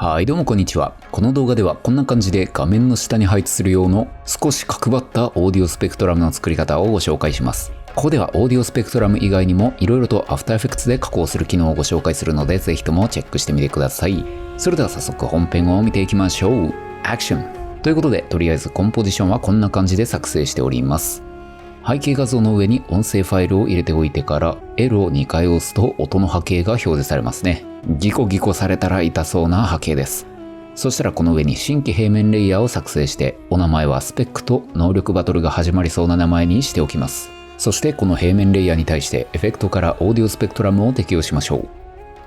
はいどうもこんにちは。この動画ではこんな感じで画面の下に配置する用の少し角張ったオーディオスペクトラムの作り方をご紹介します。ここではオーディオスペクトラム以外にも色々とアフターエフェクツで加工する機能をご紹介するのでぜひともチェックしてみてください。それでは早速本編を見ていきましょう。アクション。ということでとりあえずコンポジションはこんな感じで作成しております。背景画像の上に音声ファイルを入れておいてから L を2回押すと音の波形が表示されますね。ギコギコされたら痛そうな波形です。そしたらこの上に新規平面レイヤーを作成してお名前はスペックと能力バトルが始まりそうな名前にしておきます。そしてこの平面レイヤーに対してエフェクトからオーディオスペクトラムを適用しましょう。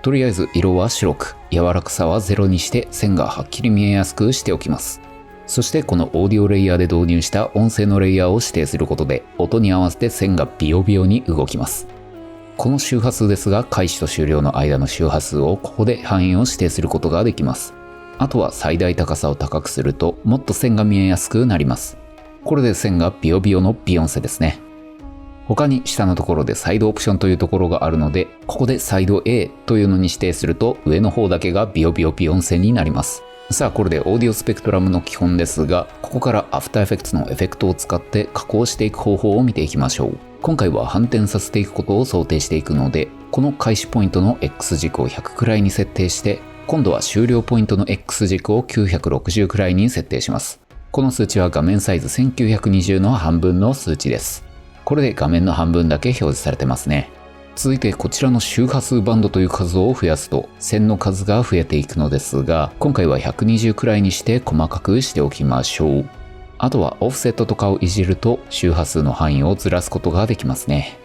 とりあえず色は白く柔らかさは0にして線がはっきり見えやすくしておきます。そしてこのオーディオレイヤーで導入した音声のレイヤーを指定することで音に合わせて線がビヨビヨに動きます。この周波数ですが開始と終了の間の周波数をここで範囲を指定することができます。あとは最大高さを高くするともっと線が見えやすくなります。これで線がビヨビヨのビヨンセですね。他に下のところでサイドオプションというところがあるのでここでサイド A というのに指定すると上の方だけがビヨビヨビヨンセになります。さあこれでオーディオスペクトラムの基本ですがここからアフターエフェクツのエフェクトを使って加工していく方法を見ていきましょう。今回は反転させていくことを想定していくのでこの開始ポイントの X 軸を100くらいに設定して今度は終了ポイントの X 軸を960くらいに設定します。この数値は画面サイズ1920の半分の数値です。これで画面の半分だけ表示されてますね。続いてこちらの周波数バンドという数を増やすと線の数が増えていくのですが今回は120くらいにして細かくしておきましょう。あとはオフセットとかをいじると周波数の範囲をずらすことができますね。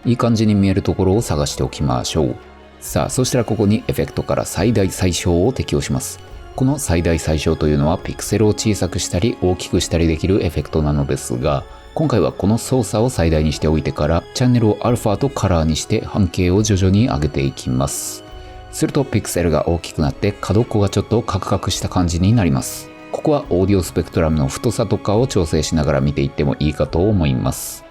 いい感じに見えるところを探しておきましょう。さあそしたらここにエフェクトから最大最小を適用します。この最大最小というのはピクセルを小さくしたり大きくしたりできるエフェクトなのですが今回はこの操作を最大にしておいてからチャンネルをアルファとカラーにして半径を徐々に上げていきます。するとピクセルが大きくなって角っこがちょっとカクカクした感じになります。ここはオーディオスペクトラムの太さとかを調整しながら見ていってもいいかと思います。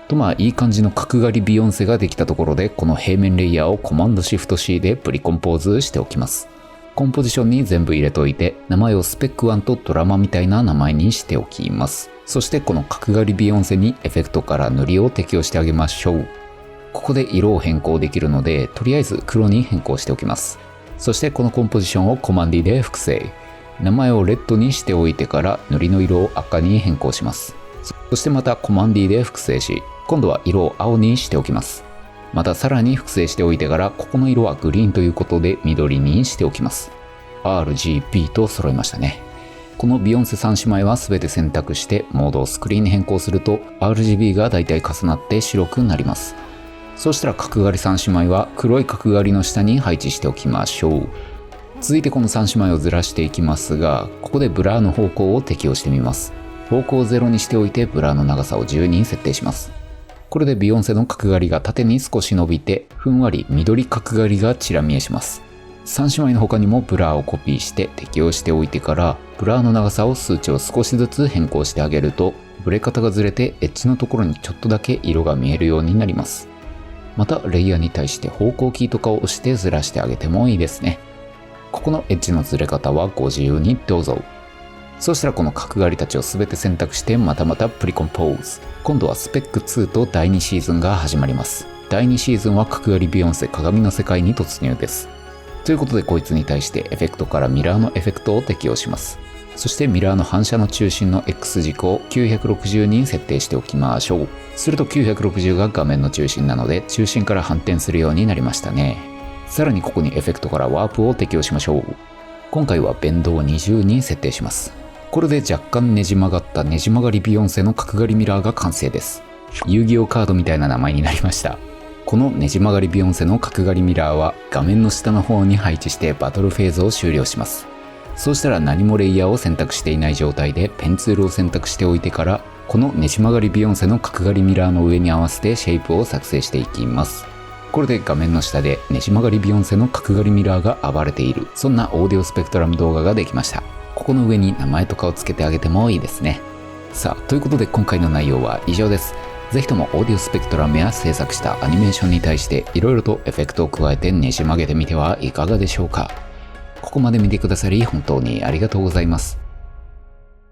といい感じの角刈りビヨンセができたところでこの平面レイヤーをコマンドシフト C でプリコンポーズしておきます。コンポジションに全部入れといて名前をスペック1とドラマみたいな名前にしておきます。そしてこの角刈りビヨンセにエフェクトから塗りを適用してあげましょう。ここで色を変更できるのでとりあえず黒に変更しておきます。そしてこのコンポジションをコマンディで複製。名前をレッドにしておいてから塗りの色を赤に変更します。そしてまたコマンディで複製し今度は色を青にしておきます。またさらに複製しておいてからここの色はグリーンということで緑にしておきます。 RGB と揃いましたね。このビヨンセ3姉妹は全て選択してモードをスクリーンに変更すると RGB がだいたい重なって白くなります。そしたら角刈り3姉妹は黒い角刈りの下に配置しておきましょう。続いてこの3姉妹をずらしていきますがここでブラーの方向を適用してみます。方向を0にしておいてブラーの長さを10に設定します。これでビヨンセの角刈りが縦に少し伸びてふんわり緑角刈りがちら見えします。3姉妹の他にもブラーをコピーして適用しておいてからブラーの長さを数値を少しずつ変更してあげるとブレ方がずれてエッジのところにちょっとだけ色が見えるようになります。またレイヤーに対して方向キーとかを押してずらしてあげてもいいですね。ここのエッジのずれ方はご自由にどうぞ。そしたらこの角刈りたちを全て選択してまたまたプリコンポーズ。今度はスペック2と第2シーズンが始まります。第2シーズンは角刈りビヨンセ鏡の世界に突入です。ということでこいつに対してエフェクトからミラーのエフェクトを適用します。そしてミラーの反射の中心の X 軸を960に設定しておきましょう。すると960が画面の中心なので中心から反転するようになりましたね。さらにここにエフェクトからワープを適用しましょう。今回はベンドを20に設定します。これで若干ねじ曲がったねじ曲がりビヨンセの角刈りミラーが完成です。遊戯王カードみたいな名前になりました。このねじ曲がりビヨンセの角刈りミラーは画面の下の方に配置してバトルフェーズを終了します。そうしたら何もレイヤーを選択していない状態でペンツールを選択しておいてからこのねじ曲がりビヨンセの角刈りミラーの上に合わせてシェイプを作成していきます。これで画面の下でねじ曲がりビヨンセの角刈りミラーが暴れているそんなオーディオスペクトラム動画ができました。ここの上に名前とかをつけてあげてもいいですね。さあということで今回の内容は以上です。ぜひともオーディオスペクトラムや制作したアニメーションに対していろいろとエフェクトを加えてねじ曲げてみてはいかがでしょうか。ここまで見てくださり本当にありがとうございます。